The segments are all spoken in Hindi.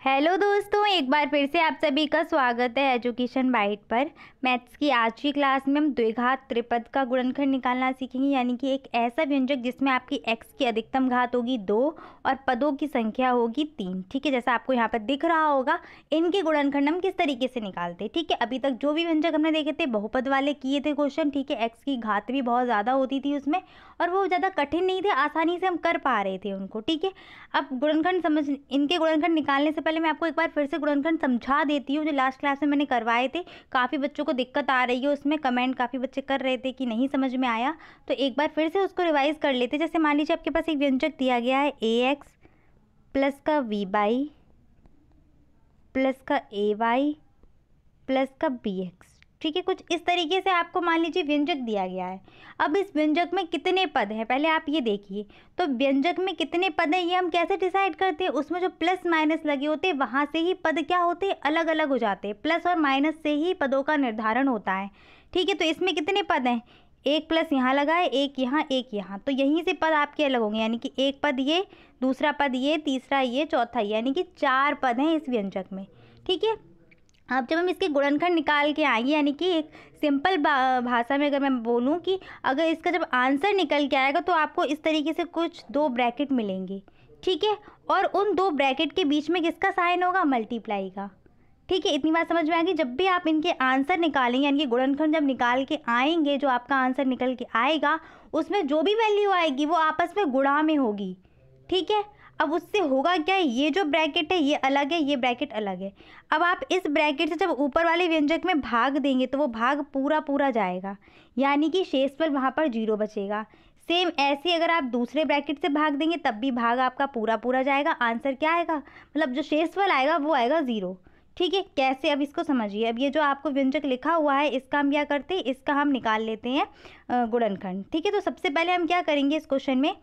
हेलो दोस्तों, एक बार फिर से आप सभी का स्वागत है एजुकेशन बाइट पर। मैथ्स की आज की क्लास में हम द्विघात त्रिपद का गुणनखंड निकालना सीखेंगे, यानी कि एक ऐसा व्यंजक जिसमें आपकी x की अधिकतम घात होगी 2 और पदों की संख्या होगी 3। ठीक है, जैसा आपको यहाँ पर दिख रहा होगा। इनके गुणनखंड हम किस तरीके से निकालते हैं। ठीक है, अभी तक जो भी व्यंजक हमने देखे थे बहुपद वाले किए थे क्वेश्चन। ठीक है, x की घात भी बहुत ज़्यादा होती थी उसमें, और वो ज़्यादा कठिन नहीं थे, आसानी से हम कर पा रहे थे उनको। ठीक है, अब गुणनखंड इनके गुणनखंड निकालने से पहले मैं आपको एक बार फिर से गुणनखंड समझा देती हूँ, जो लास्ट क्लास में मैंने करवाए थे। काफ़ी बच्चों को दिक्कत आ रही है उसमें, कमेंट काफ़ी बच्चे कर रहे थे कि नहीं समझ में आया, तो एक बार फिर से उसको रिवाइज कर लेते। जैसे मान लीजिए आपके पास एक व्यंजक दिया गया है ax प्लस का by प्लस का ay प्लस का bx। ठीक है, कुछ इस तरीके से आपको मान लीजिए व्यंजक दिया गया है। अब इस व्यंजक में कितने पद हैं पहले आप ये देखिए। तो व्यंजक में कितने पद हैं ये हम कैसे डिसाइड करते हैं, उसमें जो प्लस माइनस लगे होते हैं वहाँ से ही पद क्या होते हैं, अलग अलग हो जाते हैं। प्लस और माइनस से ही पदों का निर्धारण होता है। ठीक है, तो इसमें कितने पद हैं, एक प्लस यहाँ लगा है, एक यहाँ, तो यहीं से पद आपके अलग होंगे, यानी कि एक पद ये, दूसरा पद ये, तीसरा ये, चौथा ये, यानी कि 4 पद हैं इस व्यंजक में। ठीक है, अब जब हम इसके गुणनखंड निकाल के आएंगे, यानी कि एक सिंपल भाषा में अगर मैं बोलूँ कि अगर इसका जब आंसर निकल के आएगा तो आपको इस तरीके से कुछ 2 ब्रैकेट मिलेंगे। ठीक है, और उन 2 ब्रैकेट के बीच में किसका साइन होगा, मल्टीप्लाई का। ठीक है, इतनी बात समझ में आ गई। जब भी आप इनके आंसर निकालेंगे, यानी कि गुणनखंड जब निकाल के आएंगे, जो आपका आंसर निकल के आएगा उसमें जो भी वैल्यू आएगी वो आपस में गुणा में होगी। ठीक है, अब उससे होगा क्या, ये जो ब्रैकेट है ये अलग है, ये ब्रैकेट अलग है। अब आप इस ब्रैकेट से जब ऊपर वाले व्यंजक में भाग देंगे तो वो भाग पूरा पूरा जाएगा, यानी कि शेषफल वहाँ पर 0 बचेगा। सेम ऐसे अगर आप दूसरे ब्रैकेट से भाग देंगे तब भी भाग आपका पूरा पूरा जाएगा। आंसर क्या आएगा, मतलब जो शेषफल आएगा वो आएगा 0। ठीक है, कैसे, अब इसको समझिए। अब ये जो आपको व्यंजक लिखा हुआ है इसका हम क्या करते हैं, इसका हम निकाल लेते हैं गुणनखंड। ठीक है, तो सबसे पहले हम क्या करेंगे, इस क्वेश्चन में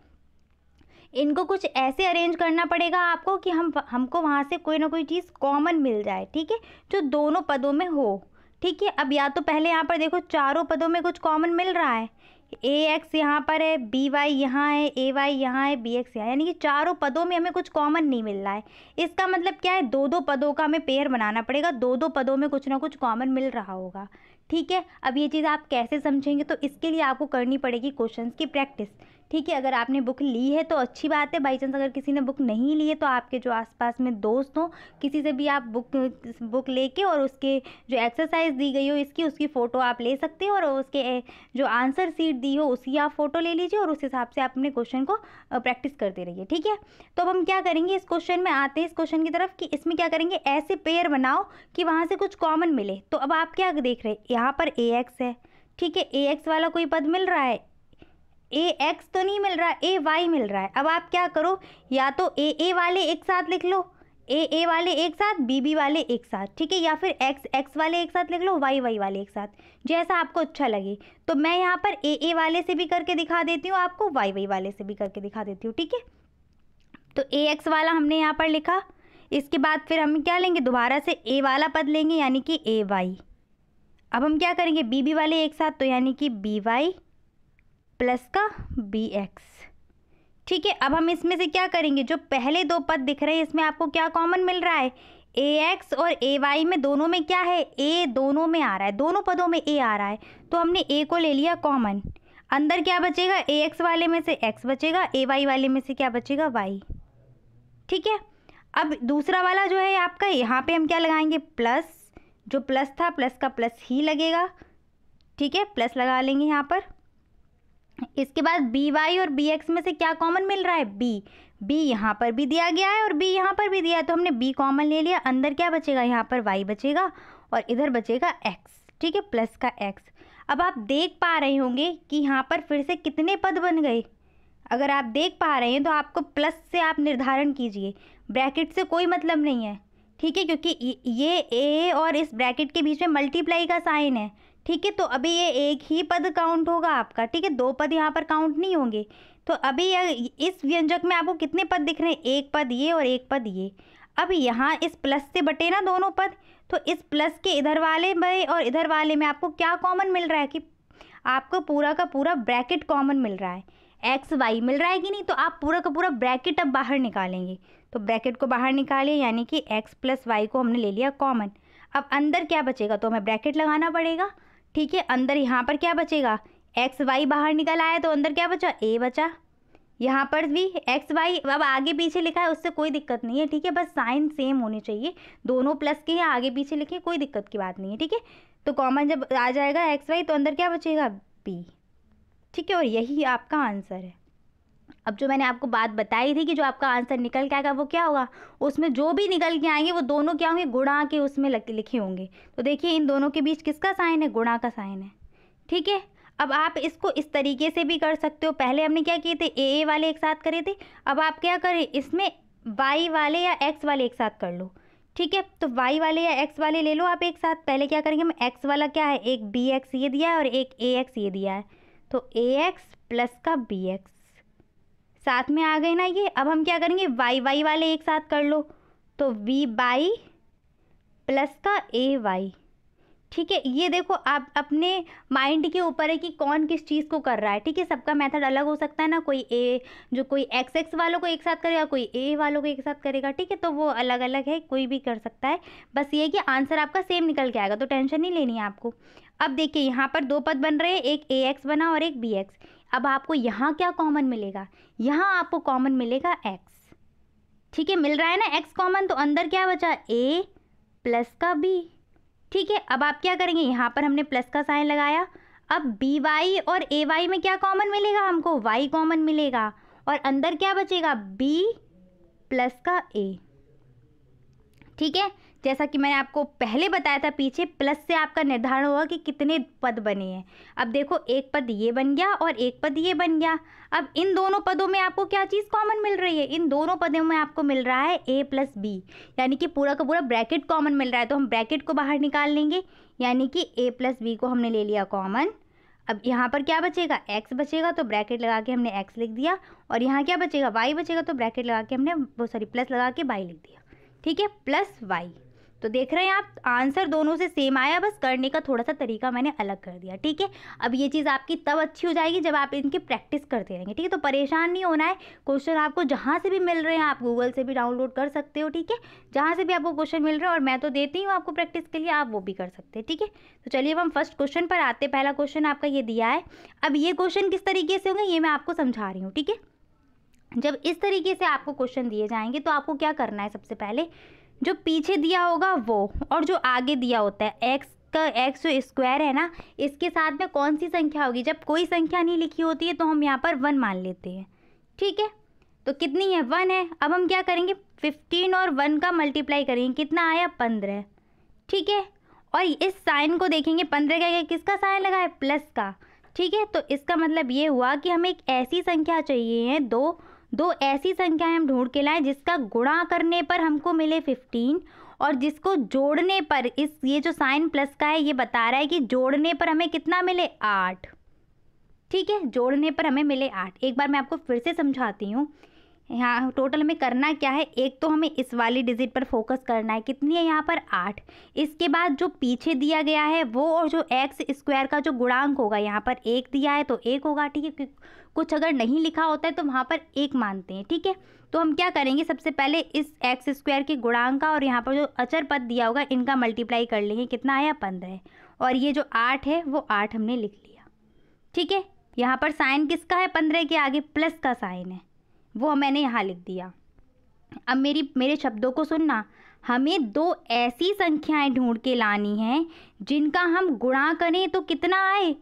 इनको कुछ ऐसे अरेंज करना पड़ेगा आपको कि हमको वहाँ से कोई ना कोई चीज़ कॉमन मिल जाए। ठीक है, जो दोनों पदों में हो। ठीक है, अब या तो पहले यहाँ पर देखो चारों पदों में कुछ कॉमन मिल रहा है, ax यहाँ पर है, by यहाँ है, ay यहाँ है, bx यहाँ, यानी कि चारों पदों में हमें कुछ कॉमन नहीं मिल रहा है। इसका मतलब क्या है, 2-2 पदों का हमें पेयर बनाना पड़ेगा, 2-2 पदों में कुछ ना कुछ कॉमन मिल रहा होगा। ठीक है, अब ये चीज़ आप कैसे समझेंगे, तो इसके लिए आपको करनी पड़ेगी क्वेश्चंस की प्रैक्टिस। ठीक है, अगर आपने बुक ली है तो अच्छी बात है, बाई चांस अगर किसी ने बुक नहीं ली है तो आपके जो आसपास में दोस्त हों किसी से भी आप बुक लेके और उसके जो एक्सरसाइज दी गई हो इसकी उसकी फ़ोटो आप ले सकते हो, और उसके जो आंसर सीट दी हो उसकी आप फ़ोटो ले लीजिए और उस हिसाब से आप अपने क्वेश्चन को प्रैक्टिस करते रहिए। ठीक है, तो अब हम क्या करेंगे, इस क्वेश्चन में आते हैं, इस क्वेश्चन की तरफ कि इसमें क्या करेंगे, ऐसे पेयर बनाओ कि वहाँ से कुछ कॉमन मिले। तो अब आप क्या देख रहे हैं, यहाँ पर ax है। ठीक है, ax वाला कोई पद मिल रहा है, ax तो नहीं मिल रहा है, ay मिल रहा है। अब आप क्या करो, या तो a वाले एक साथ लिख लो, a वाले एक साथ, b वाले एक साथ। ठीक है, या फिर x वाले एक साथ लिख लो, y वाले एक साथ, जैसा आपको अच्छा लगे। तो मैं यहाँ पर a वाले से भी करके दिखा देती हूँ आपको, y वाले से भी करके दिखा देती हूँ। ठीक है, तो ax वाला हमने यहाँ पर लिखा। इसके बाद फिर हम क्या लेंगे, दोबारा से a वाला पद लेंगे, यानी कि ay। अब हम क्या करेंगे, b वाले एक साथ, तो यानी कि by प्लस का bx। ठीक है, अब हम इसमें से क्या करेंगे, जो पहले 2 पद दिख रहे हैं इसमें आपको क्या कॉमन मिल रहा है, ax और ay में दोनों में क्या है, a दोनों में आ रहा है, दोनों पदों में a आ रहा है, तो हमने a को ले लिया कॉमन। अंदर क्या बचेगा, ax वाले में से x बचेगा, ay वाले में से क्या बचेगा, y। ठीक है, अब दूसरा वाला जो है आपका, यहाँ पे हम क्या लगाएंगे, प्लस, जो प्लस था प्लस का प्लस ही लगेगा। ठीक है, प्लस लगा लेंगे यहाँ पर। इसके बाद by और bx में से क्या कॉमन मिल रहा है, b यहाँ पर भी दिया गया है और b यहाँ पर भी दिया है, तो हमने b कॉमन ले लिया। अंदर क्या बचेगा, यहाँ पर y बचेगा और इधर बचेगा x। ठीक है, प्लस का x। अब आप देख पा रहे होंगे कि यहाँ पर फिर से कितने पद बन गए। अगर आप देख पा रहे हैं तो आपको प्लस से आप निर्धारण कीजिए, ब्रैकेट से कोई मतलब नहीं है। ठीक है, क्योंकि ये a और इस ब्रैकेट के बीच में मल्टीप्लाई का साइन है। ठीक है, तो अभी ये एक ही पद काउंट होगा आपका। ठीक है, 2 पद यहाँ पर काउंट नहीं होंगे। तो अभी इस व्यंजक में आपको कितने पद दिख रहे हैं, एक पद ये और एक पद ये। अब यहाँ इस प्लस से बटे ना दोनों पद, तो इस प्लस के इधर वाले में और इधर वाले में आपको क्या कॉमन मिल रहा है, कि आपको पूरा का पूरा ब्रैकेट कॉमन मिल रहा है। एक्स वाई मिल रहा है कि नहीं, तो आप पूरा का पूरा ब्रैकेट अब बाहर निकालेंगे। तो ब्रैकेट को बाहर निकालिए, यानी कि x प्लस वाई को हमने ले लिया कॉमन। अब अंदर क्या बचेगा, तो हमें ब्रैकेट लगाना पड़ेगा। ठीक है, अंदर यहाँ पर क्या बचेगा, एक्स वाई बाहर निकल आया तो अंदर क्या बचा, a बचा। यहाँ पर भी एक्स वाई अब आगे पीछे लिखा है, उससे कोई दिक्कत नहीं है। ठीक है, बस साइन सेम होने चाहिए, दोनों प्लस के हैं, आगे पीछे लिखे, कोई दिक्कत की बात नहीं है। ठीक है, तो कॉमन जब आ जाएगा एक्स वाई तो अंदर क्या बचेगा, b। ठीक है, और यही आपका आंसर है। अब जो मैंने आपको बात बताई थी कि जो आपका आंसर निकल के आएगा वो क्या होगा, उसमें जो भी निकल के आएंगे वो दोनों क्या होंगे, गुणा के उसमें लिखे होंगे। तो देखिए इन दोनों के बीच किसका साइन है, गुणा का साइन है। ठीक है, अब आप इसको इस तरीके से भी कर सकते हो। पहले हमने क्या किए थे, ए वाले एक साथ करे थे, अब आप क्या करें, इसमें वाई वाले या एक्स वाले एक साथ कर लो। ठीक है, तो वाई वाले या एक्स वाले ले लो आप एक साथ। पहले क्या करेंगे हम, एक्स वाला क्या है, एक बी एक्स ये दिया है और एक ए एक्स ये दिया है, तो ए एक्स प्लस का बी एक्स साथ में आ गए ना ये। अब हम क्या करेंगे, वाई वाई वाले एक साथ कर लो, तो वी बाई प्लस का ए वाई। ठीक है, ये देखो आप अपने माइंड के ऊपर है कि कौन किस चीज़ को कर रहा है। ठीक है, सबका मेथड अलग हो सकता है ना, कोई ए जो कोई एक्स एक्स वालों को एक साथ करेगा, कोई ए वालों को एक साथ करेगा। ठीक है, तो वो अलग अलग है, कोई भी कर सकता है। बस ये कि आंसर आपका सेम निकल के आएगा, तो टेंशन नहीं लेनी है आपको। अब देखिए यहाँ पर दो पद बन रहे हैं, एक ए एक्स बना और एक बी एक्स। अब आपको यहाँ क्या कॉमन मिलेगा, यहाँ आपको कॉमन मिलेगा एक्स। ठीक है, मिल रहा है ना एक्स कॉमन, तो अंदर क्या बचा, ए प्लस का बी। ठीक है, अब आप क्या करेंगे, यहाँ पर हमने प्लस का साइन लगाया। अब बी वाई और ए वाई में क्या कॉमन मिलेगा हमको, वाई कॉमन मिलेगा, और अंदर क्या बचेगा, बी प्लस का ए। ठीक है, जैसा कि मैंने आपको पहले बताया था, पीछे प्लस से आपका निर्धारण होगा कि कितने पद बने हैं। अब देखो एक पद ये बन गया और एक पद ये बन गया। अब इन दोनों पदों में आपको क्या चीज़ कॉमन मिल रही है, इन दोनों पदों में आपको मिल रहा है a प्लस बी, यानी कि पूरा का पूरा ब्रैकेट कॉमन मिल रहा है। तो हम ब्रैकेट को बाहर निकाल लेंगे, यानी कि a प्लस बी को हमने ले लिया कॉमन। अब यहाँ पर क्या बचेगा, x बचेगा, तो ब्रैकेट लगा के हमने x लिख दिया, और यहाँ क्या बचेगा, y बचेगा, तो ब्रैकेट लगा के हमने प्लस लगा के y लिख दिया। ठीक है, प्लस y। तो देख रहे हैं आप, आंसर दोनों से सेम आया, बस करने का थोड़ा सा तरीका मैंने अलग कर दिया। ठीक है, अब ये चीज़ आपकी तब अच्छी हो जाएगी जब आप इनकी प्रैक्टिस करते रहेंगे। ठीक है, तो परेशान नहीं होना है, क्वेश्चन आपको जहाँ से भी मिल रहे हैं आप गूगल से भी डाउनलोड कर सकते हो। ठीक है, जहाँ से भी आपको क्वेश्चन मिल रहे हैं, और मैं तो देती हूँ आपको प्रैक्टिस के लिए, आप वो भी कर सकते हैं। ठीक है, तो चलिए अब हम फर्स्ट क्वेश्चन पर आते हैं। पहला क्वेश्चन आपका ये दिया है। अब ये क्वेश्चन किस तरीके से होंगे ये मैं आपको समझा रही हूँ। ठीक है, जब इस तरीके से आपको क्वेश्चन दिए जाएंगे तो आपको क्या करना है, सबसे पहले जो पीछे दिया होगा वो, और जो आगे दिया होता है एक्स का, एक्स जो स्क्वायर है ना, इसके साथ में कौन सी संख्या होगी। जब कोई संख्या नहीं लिखी होती है तो हम यहाँ पर 1 मान लेते हैं। ठीक है, तो कितनी है, 1 है। अब हम क्या करेंगे, 15 और 1 का मल्टीप्लाई करेंगे, कितना आया, 15। ठीक है, और इस साइन को देखेंगे, 15 का किसका साइन लगा है, प्लस का। ठीक है, तो इसका मतलब ये हुआ कि हमें एक ऐसी संख्या चाहिए है, दो ऐसी संख्याएं हम ढूंढ के लाएं जिसका गुणा करने पर हमको मिले 15, और जिसको जोड़ने पर, ये जो साइन प्लस का है ये बता रहा है कि जोड़ने पर हमें कितना मिले, 8। ठीक है, जोड़ने पर हमें मिले 8। एक बार मैं आपको फिर से समझाती हूँ। यहाँ टोटल में करना क्या है, एक तो हमें इस वाली डिजिट पर फोकस करना है, कितनी है यहाँ पर, 8। इसके बाद जो पीछे दिया गया है वो, और जो एक्स स्क्वायर का जो गुणांक होगा, यहाँ पर 1 दिया है तो 1 होगा। ठीक है, कुछ अगर नहीं लिखा होता है तो वहाँ पर 1 मानते हैं। ठीक है, तो हम क्या करेंगे, सबसे पहले इस एक्स स्क्वायर के गुणांक का और यहाँ पर जो अचर पद दिया होगा इनका मल्टीप्लाई कर लेंगे, कितना आया, 15। और ये जो 8 है वो 8 हमने लिख लिया। ठीक है, यहाँ पर साइन किसका है, 15 के आगे प्लस का साइन है, वो मैंने यहाँ लिख दिया। अब मेरे शब्दों को सुनना, हमें 2 ऐसी संख्याएं ढूंढ के लानी हैं जिनका हम गुणा करें तो कितना आए,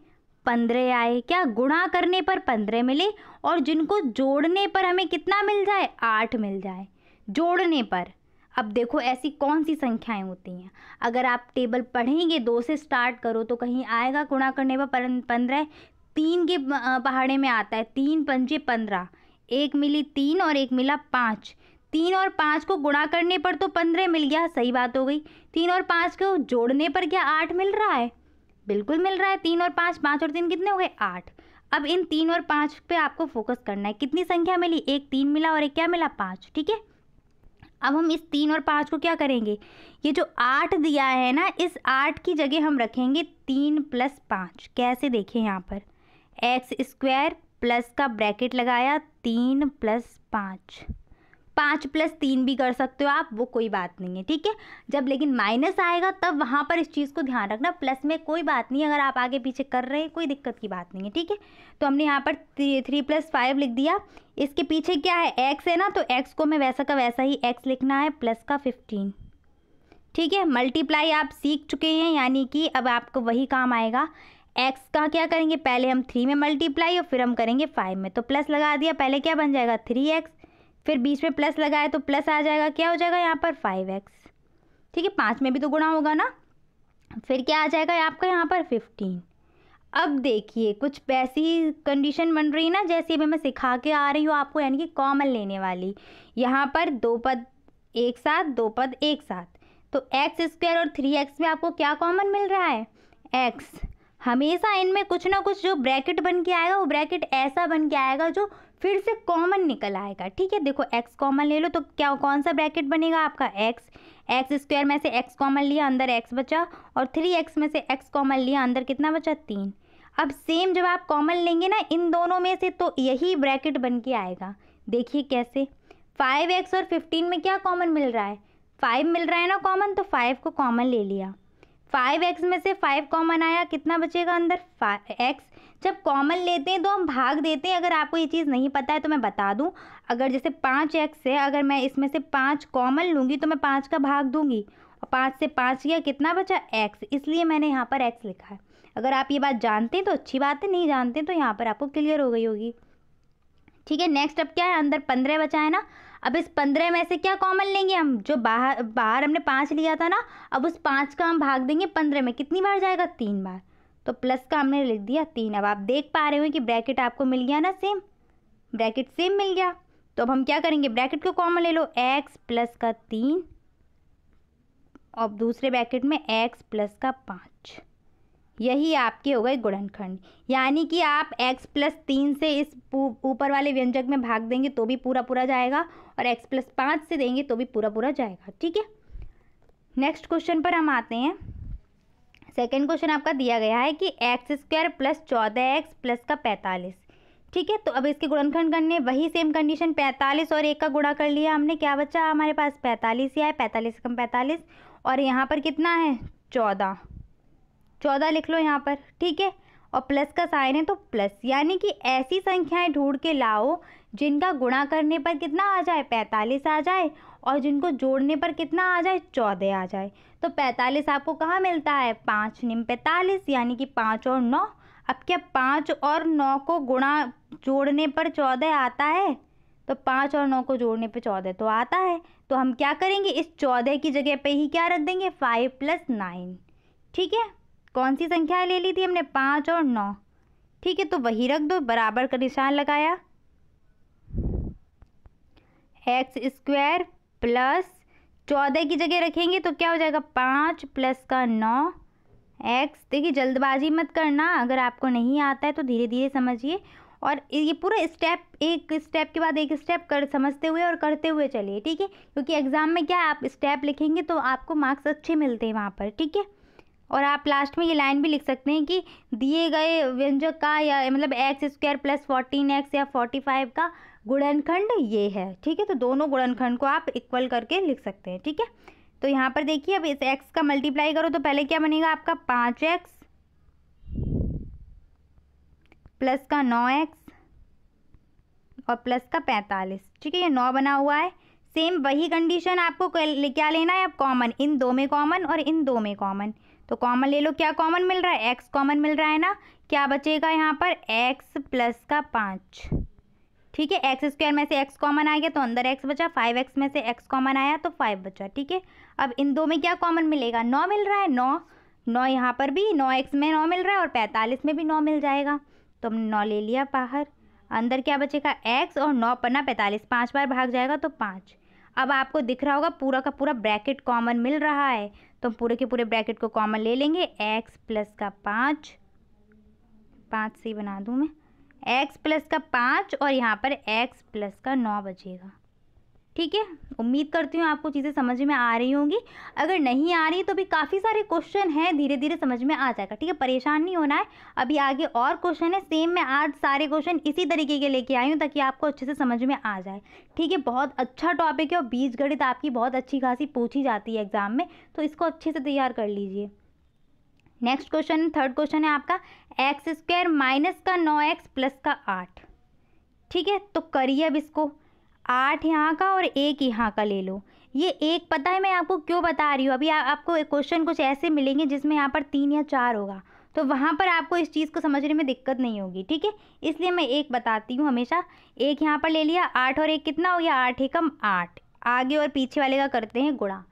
15 आए। क्या, गुणा करने पर 15 मिले, और जिनको जोड़ने पर हमें कितना मिल जाए, 8 मिल जाए, जोड़ने पर। अब देखो ऐसी कौन सी संख्याएं होती हैं, अगर आप टेबल पढ़ेंगे 2 से स्टार्ट करो तो कहीं आएगा गुणा करने पर 15। 3 के पहाड़े में आता है, 3 पंजे 15, एक मिली 3 और एक मिला 5। 3 और 5 को गुणा करने पर तो 15 मिल गया, सही बात हो गई। 3 और 5 को जोड़ने पर क्या 8 मिल रहा है, बिल्कुल मिल रहा है। 3 और 5, 5 और 3 कितने हो गए, 8। अब इन 3 और 5 पे आपको फोकस करना है, कितनी संख्या मिली, एक 3 मिला और एक क्या मिला, 5। ठीक है, अब हम इस 3 और 5 को क्या करेंगे, ये जो 8 दिया है ना, इस 8 की जगह हम रखेंगे 3 + 5। कैसे, देखें यहाँ पर एक्स स्क्वायर प्लस का ब्रैकेट लगाया, 3 + 5 5 + 3 भी कर सकते हो आप, वो कोई बात नहीं है, ठीक है। जब लेकिन माइनस आएगा तब वहाँ पर इस चीज़ को ध्यान रखना, प्लस में कोई बात नहीं, अगर आप आगे पीछे कर रहे हैं कोई दिक्कत की बात नहीं है, ठीक है। तो हमने यहाँ पर 3 + 5 लिख दिया। इसके पीछे क्या है, एक्स है ना, तो एक्स को मैं वैसा का वैसा ही एक्स लिखना है, प्लस का 15, ठीक है। मल्टीप्लाई आप सीख चुके हैं, यानी कि अब आपको वही काम आएगा। एक्स का क्या करेंगे, पहले हम 3 में मल्टीप्लाई और फिर हम करेंगे 5 में, तो प्लस लगा दिया, पहले क्या बन जाएगा 3x, फिर बीच में प्लस लगाए तो प्लस आ जाएगा, क्या हो जाएगा यहाँ पर 5x, ठीक है। 5 में भी तो गुणा होगा ना, फिर क्या आ जाएगा आपका यहाँ पर 15। अब देखिए कुछ वैसी कंडीशन बन रही है ना जैसे अभी मैं सिखा के आ रही हूँ आपको, यानी कि कॉमन लेने वाली। यहाँ पर 2 पद एक साथ, 2 पद एक साथ, तो x² और 3x में आपको क्या कॉमन मिल रहा है, x। हमेशा इनमें कुछ ना कुछ जो ब्रैकेट बन के आएगा वो ब्रैकेट ऐसा बन के आएगा जो फिर से कॉमन निकल आएगा, ठीक है। देखो x कॉमन ले लो तो क्या कौन सा ब्रैकेट बनेगा आपका, x² में से x कॉमन लिया, अंदर x बचा, और 3x में से x कॉमन लिया, अंदर कितना बचा 3। अब सेम जब आप कॉमन लेंगे ना इन दोनों में से तो यही ब्रैकेट बन के आएगा। देखिए कैसे, 5x और 15 में क्या कॉमन मिल रहा है, 5 मिल रहा है ना कॉमन, तो 5 को कॉमन ले लिया। 5x में से 5 कॉमन आया, कितना बचेगा अंदर 5x। जब कॉमन लेते हैं तो हम भाग देते हैं, अगर आपको ये चीज़ नहीं पता है तो मैं बता दूं, अगर जैसे 5x है, अगर मैं इसमें से 5 कॉमन लूँगी तो मैं 5 का भाग दूंगी, और 5 से 5 गया, कितना बचा x, इसलिए मैंने यहाँ पर x लिखा है। अगर आप ये बात जानते हैं तो अच्छी बात है, नहीं जानते तो यहाँ पर आपको क्लियर हो गई होगी, ठीक है। नेक्स्ट अब क्या है, अंदर 15 बचा है ना, अब इस 15 में से क्या कॉमन लेंगे हम, जो बाहर हमने 5 लिया था ना, अब उस 5 का हम भाग देंगे 15 में, कितनी बार जाएगा 3 बार, तो प्लस का हमने लिख दिया 3। अब आप देख पा रहे हो कि ब्रैकेट आपको मिल गया ना, सेम ब्रैकेट सेम मिल गया। तो अब हम क्या करेंगे, ब्रैकेट को कॉमन ले लो, x प्लस का 3 और दूसरे ब्रैकेट में x प्लस का 5, यही आपके हो गए गुणनखंड। यानी कि आप x + 3 से इस ऊपर वाले व्यंजक में भाग देंगे तो भी पूरा पूरा जाएगा, और x + 5 से देंगे तो भी पूरा पूरा जाएगा, ठीक है। नेक्स्ट क्वेश्चन पर हम आते हैं। सेकंड क्वेश्चन आपका दिया गया है कि x² + 14x + का 45, ठीक है। तो अब इसके गुणनखंड करने, वही सेम कंडीशन, 45 और 1 का गुणा कर लिया हमने, क्या बचा हमारे पास 45 ही है, 45 कम 45, और यहाँ पर कितना है 14 लिख लो यहाँ पर, ठीक है। और प्लस का साइन है तो प्लस, यानी कि ऐसी संख्याएं ढूंढ के लाओ जिनका गुणा करने पर कितना आ जाए 45 आ जाए, और जिनको जोड़ने पर कितना आ जाए 14 आ जाए। तो 45 आपको कहाँ मिलता है, 5 निम 45, यानी कि 5 और 9। अब क्या 5 और 9 को गुणा जोड़ने पर 14 आता है, तो 5 और 9 को जोड़ने पर 14 तो आता है। तो हम क्या करेंगे, इस 14 की जगह पे ही क्या रख देंगे 5 + 9, ठीक है। कौन सी संख्या ले ली थी हमने, 5 और 9, ठीक है। तो वही रख दो, बराबर का निशान लगाया, x² + 14 की जगह रखेंगे तो क्या हो जाएगा 5 + का 9 x। देखिए जल्दबाजी मत करना, अगर आपको नहीं आता है तो धीरे धीरे समझिए, और ये पूरा स्टेप एक स्टेप के बाद एक स्टेप कर समझते हुए और करते हुए चलिए, ठीक है। क्योंकि एग्जाम में क्या है, आप स्टेप लिखेंगे तो आपको मार्क्स अच्छे मिलते हैं वहाँ पर, ठीक है। और आप लास्ट में ये लाइन भी लिख सकते हैं कि दिए गए व्यंजक का, या मतलब x² + 14x या 45 का गुणनखंड ये है, ठीक है। तो दोनों गुणनखंड को आप इक्वल करके लिख सकते हैं, ठीक है। तो यहाँ पर देखिए, अब इस x का मल्टीप्लाई करो तो पहले क्या बनेगा आपका 5x प्लस का 9x और प्लस का 45, ठीक है। ये 9 बना हुआ है। सेम वही कंडीशन आपको क्या लेना है, अब कॉमन, इन 2 में कॉमन और इन 2 में कॉमन, तो कॉमन ले लो, क्या कॉमन मिल रहा है, x कॉमन मिल रहा है ना, क्या बचेगा यहाँ पर x प्लस का 5, ठीक है। x² में से x कॉमन आ गया तो अंदर x बचा, 5x में से x कॉमन आया तो 5 बचा, ठीक है। अब इन 2 में क्या कॉमन मिलेगा, 9 मिल रहा है, 9 यहाँ पर भी 9x में 9 मिल रहा है और 45 में भी 9 मिल जाएगा, तो हमने 9 ले लिया बाहर, अंदर क्या बचेगा x, और 9 पन्ना 45, 5 बार भाग जाएगा तो 5। अब आपको दिख रहा होगा पूरा का पूरा ब्रैकेट कॉमन मिल रहा है, तो हम पूरे के पूरे ब्रैकेट को कॉमन ले लेंगे, x प्लस का 5 से बना दूँ मैं, x प्लस का 5 और यहाँ पर x प्लस का 9 बचेगा, ठीक है, उम्मीद करती हूँ आपको चीज़ें समझ में आ रही होंगी। अगर नहीं आ रही तो भी काफ़ी सारे क्वेश्चन हैं, धीरे धीरे समझ में आ जाएगा। ठीक है, परेशान नहीं होना है। अभी आगे और क्वेश्चन है सेम, मैं आज सारे क्वेश्चन इसी तरीके के लेके आई हूँ ताकि आपको अच्छे से समझ में आ जाए। ठीक है, बहुत अच्छा टॉपिक है और बीजगणित आपकी बहुत अच्छी खासी पूछी जाती है एग्जाम में, तो इसको अच्छे से तैयार कर लीजिए। नेक्स्ट क्वेश्चन, थर्ड क्वेश्चन है आपका, x² माइनस का 9x प्लस का 8। ठीक है, तो करिए अब इसको, 8 यहाँ का और 1 यहाँ का ले लो। ये एक पता है मैं आपको क्यों बता रही हूँ, अभी आपको क्वेश्चन कुछ ऐसे मिलेंगे जिसमें यहाँ पर 3 या 4 होगा, तो वहाँ पर आपको इस चीज़ को समझने में दिक्कत नहीं होगी। ठीक है, इसलिए मैं एक बताती हूँ हमेशा। 1 यहाँ पर ले लिया, 8 और 1 कितना हो गया, 8 एकम 8। आगे और पीछे वाले का करते हैं गुणा।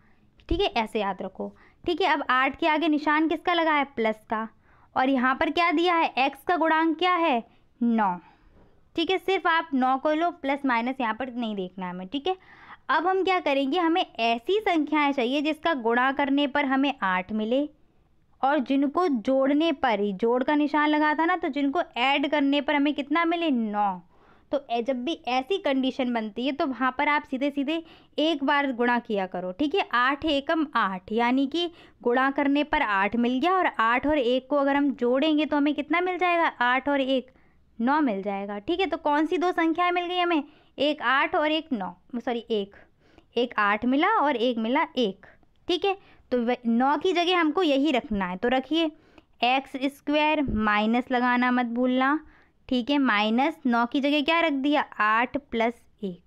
ठीक है, ऐसे याद रखो। ठीक है, अब 8 के आगे निशान किसका लगा है, प्लस का, और यहाँ पर क्या दिया है, x का गुणांक क्या है, 9। ठीक है, सिर्फ आप 9 को लो, प्लस माइनस यहाँ पर नहीं देखना है हमें। ठीक है, अब हम क्या करेंगे, हमें ऐसी संख्याएं चाहिए जिसका गुणा करने पर हमें 8 मिले और जिनको जोड़ने पर ही, जोड़ का निशान लगा था ना, तो जिनको ऐड करने पर हमें कितना मिले, 9। तो जब भी ऐसी कंडीशन बनती है तो वहाँ पर आप सीधे सीधे एक बार गुणा किया करो। ठीक है, 8 एकम 8, यानी कि गुणा करने पर 8 मिल गया, और 8 और 1 को अगर हम जोड़ेंगे तो हमें कितना मिल जाएगा, 8 और 1 9 मिल जाएगा। ठीक है, तो कौन सी दो संख्याएं मिल गई हमें, एक 8 और एक 9, सॉरी एक 8 मिला और एक मिला 1। ठीक है, तो 9 की जगह हमको यही रखना है, तो रखिए x² माइनस लगाना मत भूलना। ठीक है, माइनस 9 की जगह क्या रख दिया, 8 प्लस 1।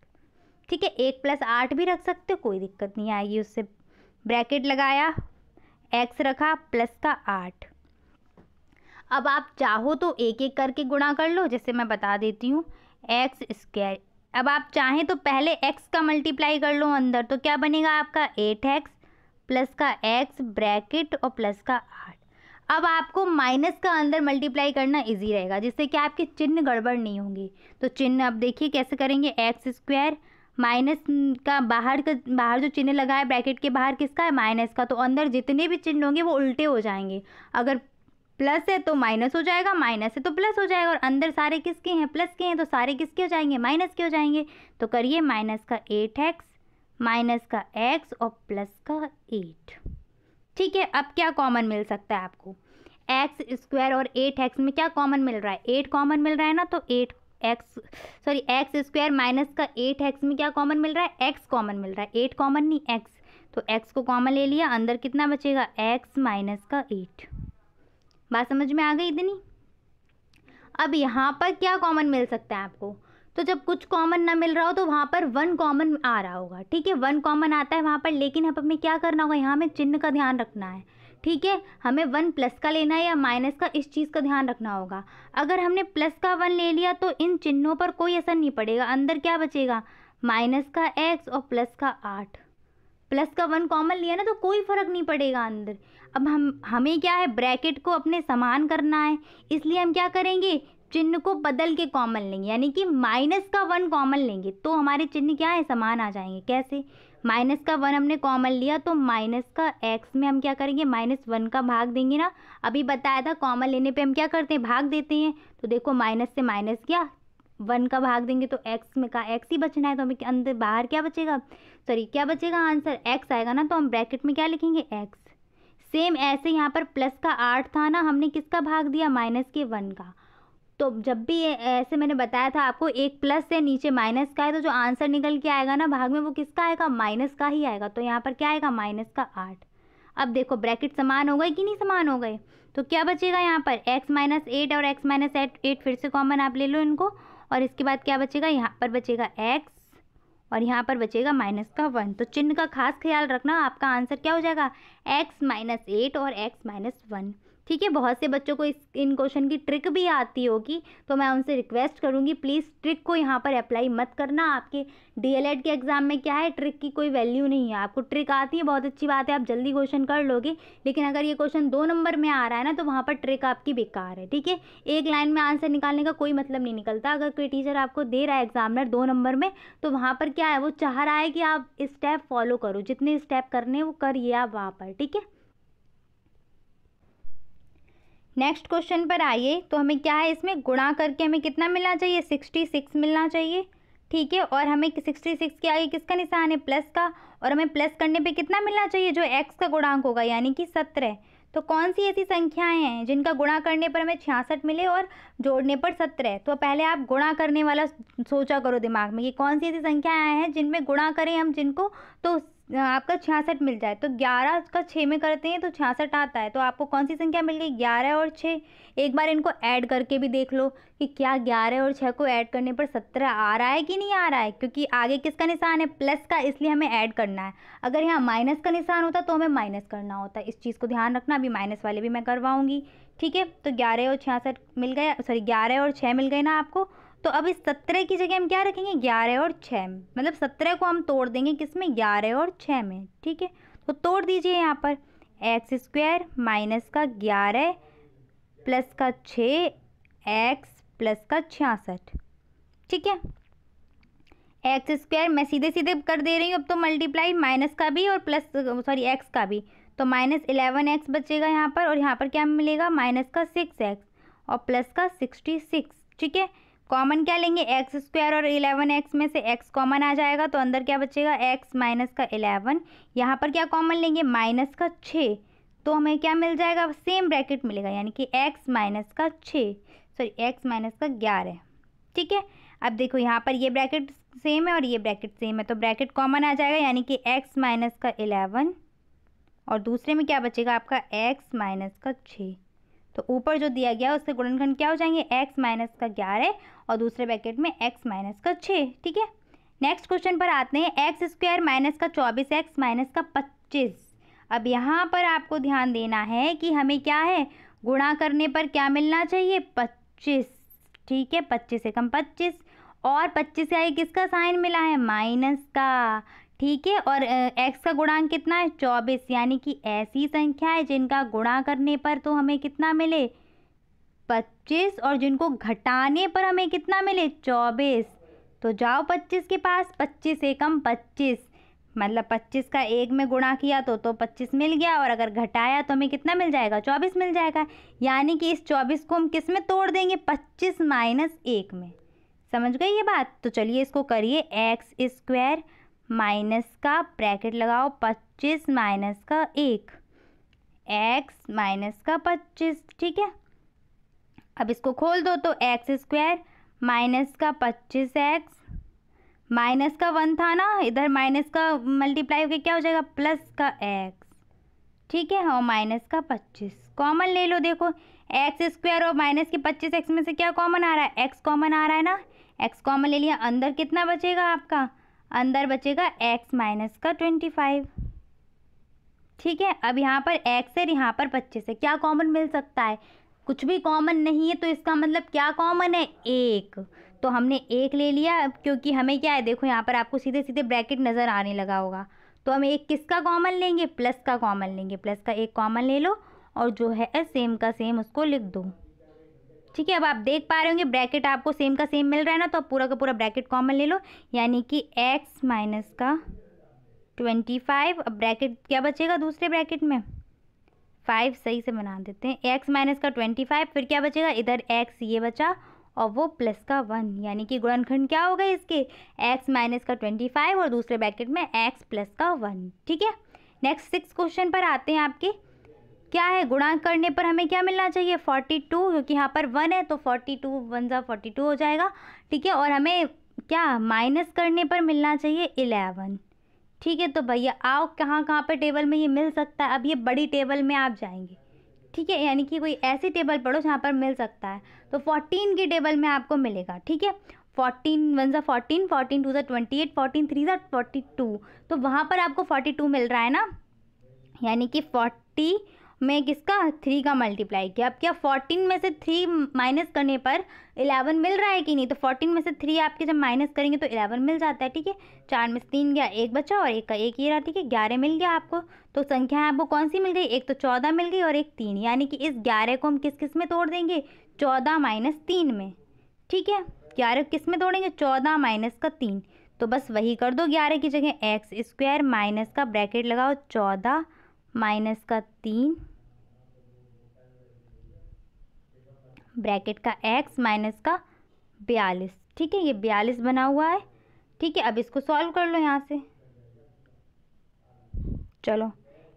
ठीक है, 1 प्लस 8 भी रख सकते हो, कोई दिक्कत नहीं आएगी उससे। ब्रैकेट लगाया, x रखा प्लस का 8। अब आप चाहो तो एक एक करके गुणा कर लो, जैसे मैं बता देती हूँ, x²। अब आप चाहें तो पहले x का मल्टीप्लाई कर लो अंदर, तो क्या बनेगा आपका, 8x प्लस का x ब्रैकेट और प्लस का 8। अब आपको माइनस का अंदर मल्टीप्लाई करना इजी रहेगा, जिससे कि आपके चिन्ह गड़बड़ नहीं होंगे। तो चिन्ह अब देखिए कैसे करेंगे, x² माइनस का बाहर जो चिन्ह लगा है ब्रैकेट के बाहर किसका है, माइनस का, तो अंदर जितने भी चिन्ह होंगे वो उल्टे हो जाएंगे। अगर प्लस है तो माइनस हो जाएगा, माइनस है तो प्लस हो जाएगा, और अंदर सारे किसके हैं, प्लस के हैं, तो सारे किसके हो जाएंगे, माइनस के हो जाएंगे। तो करिए माइनस का 8x माइनस का x और प्लस का 8। ठीक है, अब क्या कॉमन मिल सकता है आपको, x² और 8x में क्या कॉमन मिल रहा है, 8 कॉमन मिल रहा है ना, तो x² माइनस का 8x में क्या कॉमन मिल रहा है, x कॉमन मिल रहा है, 8 कॉमन नहीं, x। तो x को कॉमन ले लिया, अंदर कितना बचेगा, x माइनस का 8। बात समझ में आ गई इतनी। अब यहाँ पर क्या कॉमन मिल सकता है आपको, तो जब कुछ कॉमन ना मिल रहा हो तो वहाँ पर 1 कॉमन आ रहा होगा। ठीक है, 1 कॉमन आता है वहाँ पर, लेकिन अब हमें क्या करना होगा, यहाँ हमें चिन्ह का ध्यान रखना है। ठीक है, हमें 1 प्लस का लेना है या माइनस का, इस चीज़ का ध्यान रखना होगा। अगर हमने प्लस का 1 ले लिया तो इन चिन्हों पर कोई असर नहीं पड़ेगा, अंदर क्या बचेगा, माइनस का x और प्लस का 8। प्लस का 1 कॉमन लिया ना तो कोई फर्क नहीं पड़ेगा अंदर। अब हमें क्या है, ब्रैकेट को अपने समान करना है, इसलिए हम क्या करेंगे, चिन्ह को बदल के कॉमन लेंगे, यानी कि माइनस का 1 कॉमन लेंगे तो हमारे चिन्ह क्या है, समान आ जाएंगे। कैसे, माइनस का 1 हमने कॉमन लिया तो माइनस का x में हम क्या करेंगे, -1 का भाग देंगे ना, अभी बताया था कॉमन लेने पे हम क्या करते हैं, भाग देते हैं। तो देखो माइनस से माइनस गया, 1 का भाग देंगे तो x में का x ही बचना है, तो हमें अंदर बाहर क्या बचेगा, सॉरी क्या बचेगा, आंसर x आएगा ना, तो हम ब्रैकेट में क्या लिखेंगे, x। सेम ऐसे यहाँ पर प्लस का 8 था ना, हमने किसका भाग दिया, माइनस के 1 का। तो जब भी ऐसे मैंने बताया था आपको, एक प्लस है नीचे माइनस का है, तो जो आंसर निकल के आएगा ना भाग में वो किसका आएगा, माइनस का ही आएगा। तो यहाँ पर क्या आएगा, माइनस का 8। अब देखो ब्रैकेट समान हो गए कि नहीं समान हो गए, तो क्या बचेगा यहाँ पर, x माइनस 8 और x माइनस 8 फिर से कॉमन आप ले लो इनको, और इसके बाद क्या बचेगा, यहाँ पर बचेगा x और यहाँ पर बचेगा माइनस का 1। तो चिन्ह का खास ख्याल रखना, आपका आंसर क्या हो जाएगा, x माइनस 8 और x माइनस 1। ठीक है, बहुत से बच्चों को इन क्वेश्चन की ट्रिक भी आती होगी, तो मैं उनसे रिक्वेस्ट करूंगी प्लीज़ ट्रिक को यहाँ पर अप्लाई मत करना। आपके डीएलएड के एग्जाम में क्या है, ट्रिक की कोई वैल्यू नहीं है। आपको ट्रिक आती है, बहुत अच्छी बात है, आप जल्दी क्वेश्चन कर लोगे, लेकिन अगर ये क्वेश्चन 2 नंबर में आ रहा है ना, तो वहाँ पर ट्रिक आपकी बेकार है। ठीक है, एक लाइन में आंसर निकालने का कोई मतलब नहीं निकलता। अगर कोई टीचर आपको दे रहा है एग्जामिनर 2 नंबर में, तो वहाँ पर क्या है, वो चाह रहा है कि आप स्टेप फॉलो करो, जितने स्टेप करने वो करिए आप वहाँ पर। ठीक है, नेक्स्ट क्वेश्चन पर आइए। तो हमें क्या है, इसमें गुणा करके हमें कितना मिलना चाहिए, 66 मिलना चाहिए। ठीक है। और हमें 66 के आगे किसका निशान है, प्लस का, और हमें प्लस करने पे कितना मिलना चाहिए, जो एक्स का गुणांक होगा यानी कि 17। तो कौन सी ऐसी संख्याएं हैं जिनका गुणा करने पर हमें 66 मिले और जोड़ने पर 17? तो पहले आप गुणा करने वाला सोचा करो दिमाग में कि कौन सी ऐसी संख्याएं हैं जिनमें गुणा करें हम जिनको तो आपका 66 मिल जाए। तो 11 का 6 में करते हैं तो 66 आता है। तो आपको कौन सी संख्या मिल गई, 11 और 6। एक बार इनको ऐड करके भी देख लो कि क्या 11 और 6 को ऐड करने पर 17 आ रहा है कि नहीं आ रहा है, क्योंकि आगे किसका निशान है, प्लस का, इसलिए हमें ऐड करना है। अगर यहाँ माइनस का निशान होता तो हमें माइनस करना होता। इस चीज़ को ध्यान रखना, अभी माइनस वाले भी मैं करवाऊंगी। ठीक है, तो 11 और 66 मिल गए, सॉरी 11 और 6 मिल गए ना आपको। तो अब इस 17 की जगह हम क्या रखेंगे, 11 और 6, मतलब 17 को हम तोड़ देंगे किसमें, 11 और 6 में। ठीक है, तो तोड़ दीजिए यहाँ पर, एक्स स्क्वायर माइनस का 11 प्लस का 6 एक्स प्लस का 66। ठीक है, एक्स स्क्वायर मैं सीधे सीधे कर दे रही हूँ अब तो मल्टीप्लाई, माइनस का भी और प्लस सॉरी एक्स का भी। तो -11x बचेगा यहाँ पर, और यहाँ पर क्या मिलेगा, माइनस का 6x और प्लस का 66। ठीक है, कॉमन क्या लेंगे, एक्स स्क्वायर और 11x में से x कॉमन आ जाएगा, तो अंदर क्या बचेगा, x माइनस का 11। यहाँ पर क्या कॉमन लेंगे, माइनस का 6, तो हमें क्या मिल जाएगा, सेम ब्रैकेट मिलेगा, यानी कि x माइनस का 6, सॉरी x माइनस का 11। ठीक है, अब देखो यहाँ पर ये ब्रैकेट सेम है और ये ब्रैकेट सेम है, तो ब्रैकेट कॉमन आ जाएगा, यानी कि x माइनस का 11 और दूसरे में क्या बचेगा आपका, x माइनस का 6। तो ऊपर जो दिया गया उसके गुणनखंड क्या हो जाएंगे, x माइनस का 11 और दूसरे ब्रैकेट में x माइनस का 6। ठीक है, नेक्स्ट क्वेश्चन पर आते हैं, एक्स स्क्वायर माइनस का 24x माइनस का 25। अब यहाँ पर आपको ध्यान देना है कि हमें क्या है, गुणा करने पर क्या मिलना चाहिए, 25। ठीक है, 25 से कम 25, और 25 से आगे किसका साइन मिला है, माइनस का। ठीक है, और x का गुणांक कितना है, 24, यानी कि ऐसी संख्या है जिनका गुणा करने पर तो हमें कितना मिले, 25, और जिनको घटाने पर हमें कितना मिले, 24। तो जाओ 25 के पास, 25 से कम 25, मतलब 25 का 1 में गुणा किया तो 25 मिल गया, और अगर घटाया तो हमें कितना मिल जाएगा, 24 मिल जाएगा। यानी कि इस 24 को हम किस में तोड़ देंगे, 25 माइनस 1 में। समझ गई ये बात? तो चलिए इसको करिए, एक्स स्क्वायर माइनस का ब्रैकेट लगाओ 25 माइनस का 1, एक्स माइनस का 25। ठीक है, अब इसको खोल दो, तो एक्स स्क्वायर माइनस का 25x, माइनस का 1 था ना, इधर माइनस का मल्टीप्लाई होकर क्या हो जाएगा, प्लस का x। ठीक है, और माइनस का 25 कॉमन ले लो। देखो एक्स स्क्वायर और माइनस की 25x में से क्या कॉमन आ रहा है, x कॉमन आ रहा है ना, x कॉमन ले लिया, अंदर कितना बचेगा आपका, अंदर बचेगा x माइनस का 25। ठीक है, अब यहाँ पर x है, यहाँ पर 25 है, क्या कॉमन मिल सकता है, कुछ भी कॉमन नहीं है, तो इसका मतलब क्या कॉमन है, 1। तो हमने 1 ले लिया, क्योंकि हमें क्या है, देखो यहाँ पर आपको सीधे सीधे ब्रैकेट नज़र आने लगा होगा, तो हम एक किसका कॉमन लेंगे, प्लस का कॉमन लेंगे, प्लस का 1 कॉमन ले लो, और जो है सेम का सेम उसको लिख दो। ठीक है, अब आप देख पा रहे होंगे ब्रैकेट आपको सेम का सेम मिल रहा है ना, तो आप पूरा का पूरा ब्रैकेट कॉमन ले लो, यानी कि x माइनस का 25। अब ब्रैकेट क्या बचेगा दूसरे ब्रैकेट में, 5 सही से बना देते हैं, x माइनस का 25, फिर क्या बचेगा, इधर x ये बचा और वो प्लस का 1, यानी कि गुणनखंड क्या हो गए इसके, x माइनस का 25 और दूसरे ब्रैकेट में x प्लस का 1। ठीक है, नेक्स्ट 6 क्वेश्चन पर आते हैं आपके, क्या है, गुणा करने पर हमें क्या मिलना चाहिए, 42, क्योंकि यहाँ पर 1 है तो 42 1 जा 42 हो जाएगा। ठीक है, और हमें क्या माइनस करने पर मिलना चाहिए 11। ठीक है, तो भैया आओ कहाँ कहाँ पे टेबल में ये मिल सकता है, अब ये बड़ी टेबल में आप जाएंगे। ठीक है, यानी कि कोई ऐसी टेबल पढ़ो जहाँ पर मिल सकता है, तो 14 की टेबल में आपको मिलेगा। ठीक है, 14 1 जा 14, 14 2 जा 28, 14 3 जा 42, तो वहाँ पर आपको 42 मिल रहा है ना, यानी कि 40 में किसका, 3 का मल्टीप्लाई किया। अब क्या 14 में से 3 माइनस करने पर 11 मिल रहा है कि नहीं, तो 14 में से 3 आपके जब माइनस करेंगे तो 11 मिल जाता है। ठीक है, 4 में से 3 गया, 1 बचा और 1 का 1 ही रहा। ठीक है, 11 मिल गया आपको। तो संख्या आपको कौन सी मिल गई, एक तो 14 मिल गई और एक 3, यानी कि इस 11 को हम किस किस में तोड़ देंगे, 14 माइनस 3 में। ठीक है, 11 किस में तोड़ेंगे, 14 माइनस का 3, तो बस वही कर दो, 11 की जगह एक्स स्क्वायर माइनस का ब्रैकेट लगाओ 14 माइनस का 3 ब्रैकेट का x माइनस का 42। ठीक है, ये 42 बना हुआ है, ठीक है, अब इसको सॉल्व कर लो यहाँ से। चलो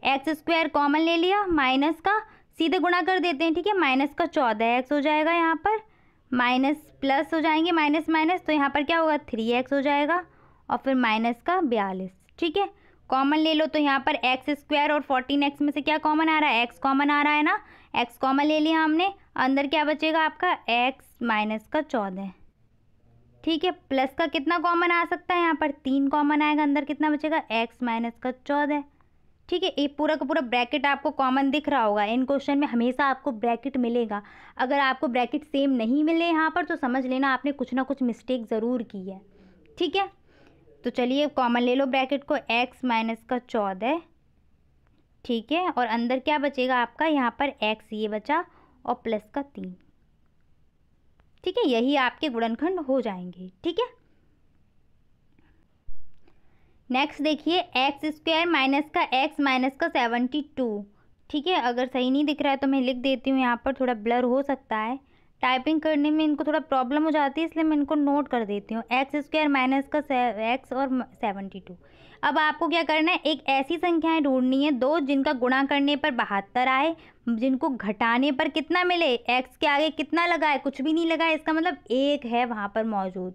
एक्स स्क्वायर कॉमन ले लिया, माइनस का सीधे गुणा कर देते हैं। ठीक है, माइनस का 14x हो जाएगा, यहाँ पर माइनस प्लस हो जाएंगे, माइनस माइनस, तो यहाँ पर क्या होगा 3x हो जाएगा, और फिर माइनस का 42। ठीक है, कॉमन ले लो, तो यहाँ पर एक्स स्क्वायर और 14x में से क्या कॉमन आ रहा है, x कॉमन आ रहा है ना, x कॉमन ले लिया हमने। अंदर क्या बचेगा आपका x माइनस का 14। ठीक है, प्लस का कितना कॉमन आ सकता है, यहाँ पर 3 कॉमन आएगा, अंदर कितना बचेगा x माइनस का 14। ठीक है, ये पूरा का पूरा ब्रैकेट आपको कॉमन दिख रहा होगा। इन क्वेश्चन में हमेशा आपको ब्रैकेट मिलेगा। अगर आपको ब्रैकेट सेम नहीं मिले यहाँ पर तो समझ लेना आपने कुछ ना कुछ मिस्टेक ज़रूर की है। ठीक है, तो चलिए कॉमन ले लो ब्रैकेट को, x माइनस का 14। ठीक है, और अंदर क्या बचेगा आपका, यहाँ पर x ये बचा और प्लस का 3। ठीक है, यही आपके गुणनखंड हो जाएंगे। ठीक है, नेक्स्ट देखिए एक्स स्क्वायर माइनस का x माइनस का 72। ठीक है, अगर सही नहीं दिख रहा है तो मैं लिख देती हूँ, यहाँ पर थोड़ा ब्लर हो सकता है, टाइपिंग करने में इनको थोड़ा प्रॉब्लम हो जाती है, इसलिए मैं इनको नोट कर देती हूँ। एक्स स्क्वायर माइनस का x और 72। अब आपको क्या करना है, एक ऐसी संख्याएं ढूंढनी है दो जिनका गुणा करने पर 72 आए, जिनको घटाने पर कितना मिले, x के आगे कितना लगा है, कुछ भी नहीं लगा है, इसका मतलब 1 है वहाँ पर मौजूद।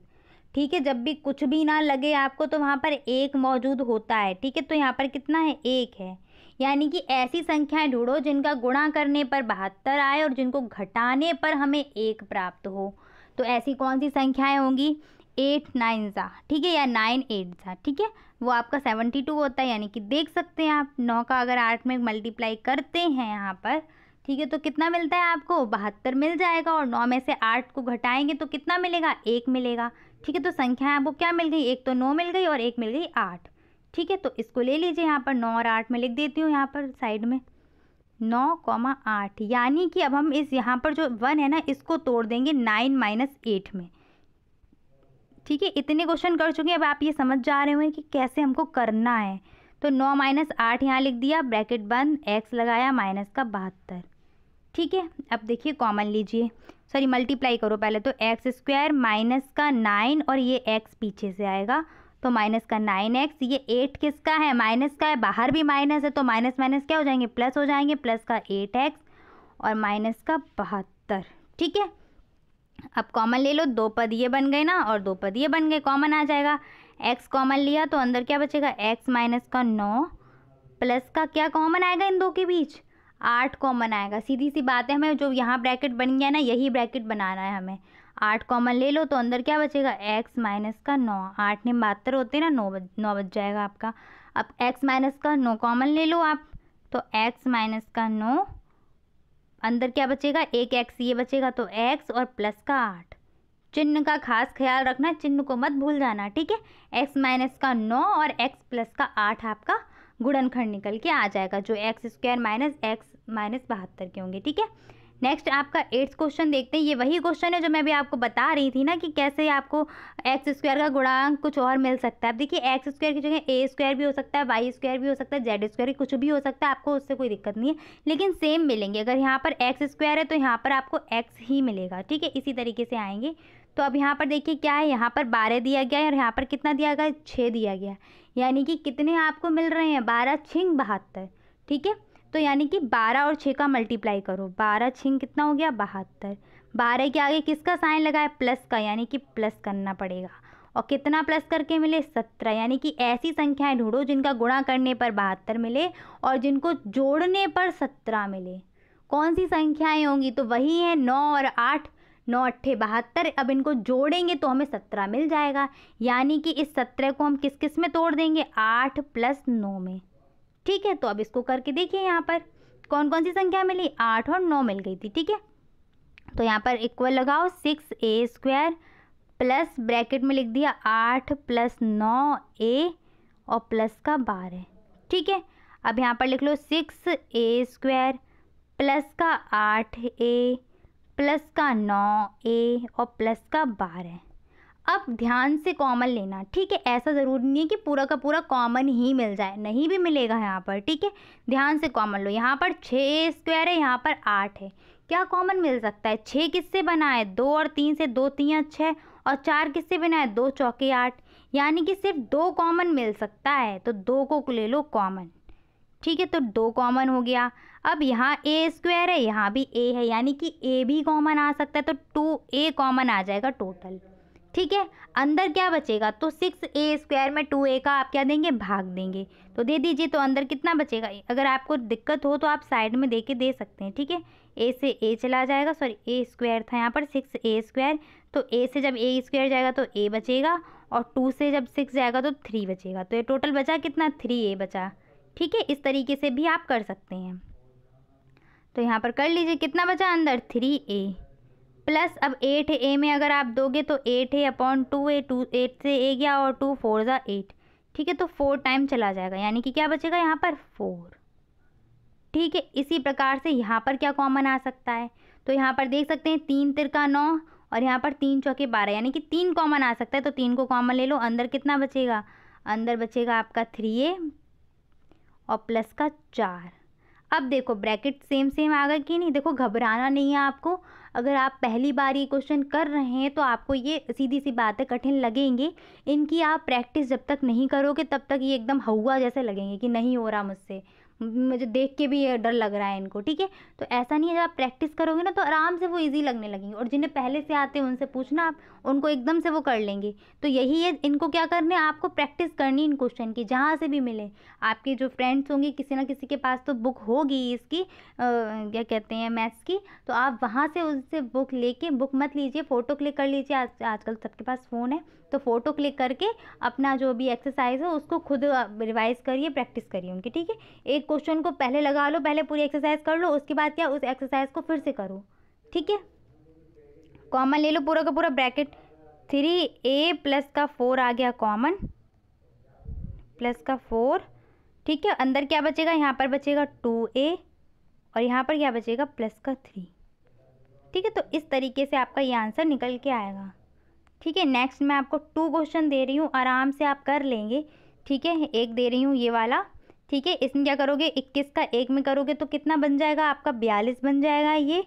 ठीक है, जब भी कुछ भी ना लगे आपको तो वहाँ पर 1 मौजूद होता है। ठीक है, तो यहाँ पर कितना है, 1 है। यानी कि ऐसी संख्याएं ढूंढो जिनका गुणा करने पर 72 आए और जिनको घटाने पर हमें 1 प्राप्त हो। तो ऐसी कौन सी संख्याएं होंगी, 8 9 सा, ठीक है, या 9 8 सा। ठीक है, वो आपका 72 होता है। यानी कि देख सकते हैं आप 9 का अगर 8 में मल्टीप्लाई करते हैं यहाँ पर, ठीक है, तो कितना मिलता है आपको, 72 मिल जाएगा। और 9 में से 8 को घटाएंगे तो कितना मिलेगा, 1 मिलेगा। ठीक है, तो संख्याएं आपको क्या मिल गई, एक तो 9 मिल गई और एक मिल गई 8। ठीक है, तो इसको ले लीजिए, यहाँ पर 9 और 8 में लिख देती हूँ, यहाँ पर साइड में 9, 8। यानी कि अब हम इस यहाँ पर जो 1 है ना, इसको तोड़ देंगे 9 - 8 में। ठीक है, इतने क्वेश्चन कर चुके हैं, अब आप ये समझ जा रहे हो कि कैसे हमको करना है। तो 9 - 8 यहाँ लिख दिया, ब्रैकेट बंद, x लगाया माइनस का 72। ठीक है, अब देखिए कॉमन लीजिए, सॉरी मल्टीप्लाई करो पहले, तो एक्स स्क्वायर माइनस का 9 और ये x पीछे से आएगा तो माइनस का 9x, ये 8 किसका है, माइनस का है, बाहर भी माइनस है तो माइनस माइनस क्या हो जाएंगे, प्लस हो जाएंगे, प्लस का 8x और माइनस का 72। ठीक है, अब कॉमन ले लो, 2 पद ये बन गए ना और 2 पद ये बन गए, कॉमन आ जाएगा। x कॉमन लिया तो अंदर क्या बचेगा, x माइनस का 9 प्लस का क्या कॉमन आएगा इन दो के बीच, 8 कॉमन आएगा। सीधी सी बात है, हमें जो यहाँ ब्रैकेट बन गया ना यही ब्रैकेट बनाना है हमें। 8 कॉमन ले लो तो अंदर क्या बचेगा, x माइनस का 9, 8 ने 72 होते हैं ना, 9 बच जाएगा आपका। अब x माइनस का 9 कॉमन ले लो आप, तो x माइनस का 9 अंदर क्या बचेगा, एक x ये बचेगा तो x और प्लस का 8। चिन्ह का खास ख्याल रखना, चिन्ह को मत भूल जाना। ठीक है, x माइनस का 9 और x प्लस का 8 आपका गुणनखंड निकल के आ जाएगा, जो x square minus x minus 72 के होंगे। ठीक है, नेक्स्ट आपका 8th क्वेश्चन देखते हैं। ये वही क्वेश्चन है जो मैं भी आपको बता रही थी ना कि कैसे आपको एक्स स्क्वायर का गुणांक कुछ और मिल सकता है। अब देखिए एक्स स्क्वायर की जगह ए स्क्वायर भी हो सकता है, वाई स्क्वायर भी हो सकता है, जेड स्क्वायर, कुछ भी हो सकता है, आपको उससे कोई दिक्कत नहीं है, लेकिन सेम मिलेंगे। अगर यहाँ पर एक्स स्क्वायर है तो यहाँ पर आपको एक्स ही मिलेगा। ठीक है, इसी तरीके से आएंगे। तो अब यहाँ पर देखिए क्या है, यहाँ पर 12 दिया गया है और यहाँ पर कितना दिया गया है, 6 दिया गया है। यानी कि कितने आपको मिल रहे हैं, 12 6 72। ठीक है, तो यानी कि 12 और 6 का मल्टीप्लाई करो, 12 6 कितना हो गया, 72। 12 के आगे किसका साइन लगा है, प्लस का, यानी कि प्लस करना पड़ेगा। और कितना प्लस करके मिले, 17। यानी कि ऐसी संख्याएं ढूंढो जिनका गुणा करने पर 72 मिले और जिनको जोड़ने पर 17 मिले। कौन सी संख्याएं होंगी, तो वही है 9 और 8, 9 8 72। अब इनको जोड़ेंगे तो हमें 17 मिल जाएगा। यानी कि इस 17 को हम किस किस में तोड़ देंगे, 8 + 9 में। ठीक है, तो अब इसको करके देखिए यहाँ पर कौन कौन सी संख्या मिली, 8 और 9 मिल गई थी। ठीक है, तो यहाँ पर इक्वल लगाओ, 6a² प्लस ब्रैकेट में लिख दिया 8 + 9a और प्लस का 12। ठीक है, अब यहाँ पर लिख लो 6a² प्लस का 8a प्लस का 9a और प्लस का 12। अब ध्यान से कॉमन लेना। ठीक है, ऐसा ज़रूरी नहीं है कि पूरा का पूरा कॉमन ही मिल जाए, नहीं भी मिलेगा यहाँ पर। ठीक है, ध्यान से कॉमन लो। यहाँ पर 6a² है, यहाँ पर 8 है, क्या कॉमन मिल सकता है, 6 किससे बना है, 2 और 3 से, 2 3 6 और 4 किससे बना है, 2 4 8। यानी कि सिर्फ 2 कॉमन मिल सकता है, तो 2 को ले लो कॉमन। ठीक है, तो 2 कॉमन हो गया। अब यहाँ ए स्क्वायर है, यहाँ भी ए है, यानी कि ए भी कॉमन आ सकता है, तो 2a कॉमन आ जाएगा टोटल। ठीक है, अंदर क्या बचेगा, तो 6a स्क्वायर में 2a का आप क्या देंगे, भाग देंगे, तो दे दीजिए। तो अंदर कितना बचेगा, अगर आपको दिक्कत हो तो आप साइड में दे के दे सकते हैं। ठीक है, a से a चला जाएगा, सॉरी a स्क्वायर था यहाँ पर 6a स्क्वायर, तो a से जब a स्क्वायर जाएगा तो a बचेगा, और 2 से जब 6 जाएगा तो 3 बचेगा, तो ये टोटल बचा कितना, 3a बचा। ठीक है, इस तरीके से भी आप कर सकते हैं। तो यहाँ पर कर लीजिए, कितना बचा अंदर, 3a प्लस अब 8a में अगर आप दोगे तो 8a अपॉन 2a, 8 से a गया और 2 4 ज़ा 8। ठीक है, तो 4 टाइम चला जाएगा, यानी कि क्या बचेगा यहाँ पर 4। ठीक है, इसी प्रकार से यहाँ पर क्या कॉमन आ सकता है, तो यहाँ पर देख सकते हैं 3 तिरका 9 और यहाँ पर 3 चौके 12, यानी कि 3 कॉमन आ सकता है, तो 3 को कॉमन ले लो। अंदर कितना बचेगा, अंदर बचेगा आपका 3a और प्लस का 4। अब देखो ब्रैकेट सेम आ गए कि नहीं, देखो घबराना नहीं है आपको। अगर आप पहली बार ये क्वेश्चन कर रहे हैं तो आपको ये सीधी सी बातें कठिन लगेंगे, इनकी आप प्रैक्टिस जब तक नहीं करोगे तब तक ये एकदम हवा जैसे लगेंगे कि नहीं हो रहा मुझसे, मुझे देख के भी ये डर लग रहा है इनको। ठीक है, तो ऐसा नहीं है, जब आप प्रैक्टिस करोगे ना तो आराम से वो इजी लगने लगेंगे, और जिन्हें पहले से आते हैं उनसे पूछना, आप उनको एकदम से वो कर लेंगे। तो यही है, इनको क्या करना है, आपको प्रैक्टिस करनी इन क्वेश्चन की, जहाँ से भी मिले। आपके जो फ्रेंड्स होंगे किसी ना किसी के पास तो बुक होगी इसकी क्या कहते हैं, मैथ्स की, तो आप वहाँ से उससे बुक लेके, बुक मत लीजिए, फ़ोटो क्लिक कर लीजिए, आजकल सबके पास फ़ोन है, तो फ़ोटो क्लिक करके अपना जो भी एक्सरसाइज है उसको खुद रिवाइज करिए, प्रैक्टिस करिए उनकी। ठीक है, एक क्वेश्चन को पहले लगा लो, पहले पूरी एक्सरसाइज कर लो, उसके बाद क्या, उस एक्सरसाइज को फिर से करो। ठीक है, कॉमन ले लो पूरा का पूरा ब्रैकेट, 3a प्लस का 4 आ गया कॉमन, प्लस का 4। ठीक है, अंदर क्या बचेगा, यहाँ पर बचेगा 2a और यहाँ पर क्या बचेगा, प्लस का 3। ठीक है, तो इस तरीके से आपका ये आंसर निकल के आएगा। ठीक है, नेक्स्ट मैं आपको 2 क्वेश्चन दे रही हूँ, आराम से आप कर लेंगे। ठीक है, एक दे रही हूँ ये वाला। ठीक है, इसमें क्या करोगे, 21 का 1 में करोगे तो कितना बन जाएगा आपका, 42 बन जाएगा ये।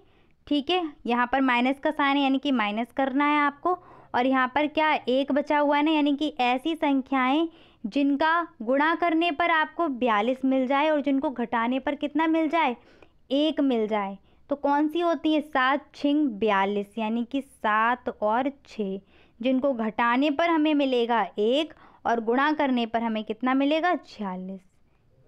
ठीक है, यहाँ पर माइनस का साइन है, यानी कि माइनस करना है आपको, और यहाँ पर क्या 1 बचा हुआ है ना, यानी कि ऐसी संख्याएं जिनका गुणा करने पर आपको 42 मिल जाए और जिनको घटाने पर कितना मिल जाए, 1 मिल जाए, तो कौन सी होती है, 7 छिंग 42, यानी कि 7 और 6, जिनको घटाने पर हमें मिलेगा 1 और गुणा करने पर हमें कितना मिलेगा, 46।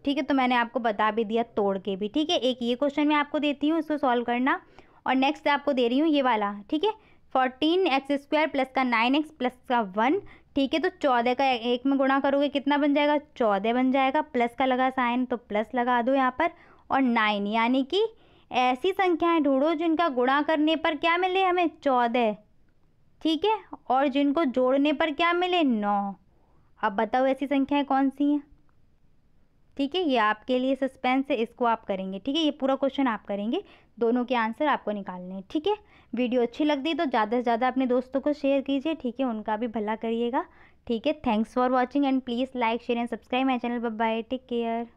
ठीक है, तो मैंने आपको बता भी दिया तोड़ के भी। ठीक है, एक ये क्वेश्चन मैं आपको देती हूँ, इसको सॉल्व करना, और नेक्स्ट आपको दे रही हूँ ये वाला। ठीक है, 14x स्क्वायर प्लस का 9x प्लस का 1। ठीक है, तो 14 का 1 में गुणा करोगे कितना बन जाएगा, 14 बन जाएगा, प्लस का लगा साइन तो प्लस लगा दो यहाँ पर, और 9, यानी कि ऐसी संख्याएं ढूंढो जिनका गुणा करने पर क्या मिले हमें, 14। ठीक है, और जिनको जोड़ने पर क्या मिले, 9। अब बताओ ऐसी संख्याएं कौन सी हैं। ठीक है, ये आपके लिए सस्पेंस है, इसको आप करेंगे। ठीक है, ये पूरा क्वेश्चन आप करेंगे, दोनों के आंसर आपको निकालने हैं। ठीक है, वीडियो अच्छी लगती तो ज़्यादा से ज़्यादा अपने दोस्तों को शेयर कीजिए। ठीक है, उनका भी भला करिएगा। ठीक है, thanks for watching and please like share and subscribe my channel. Bye bye, take care.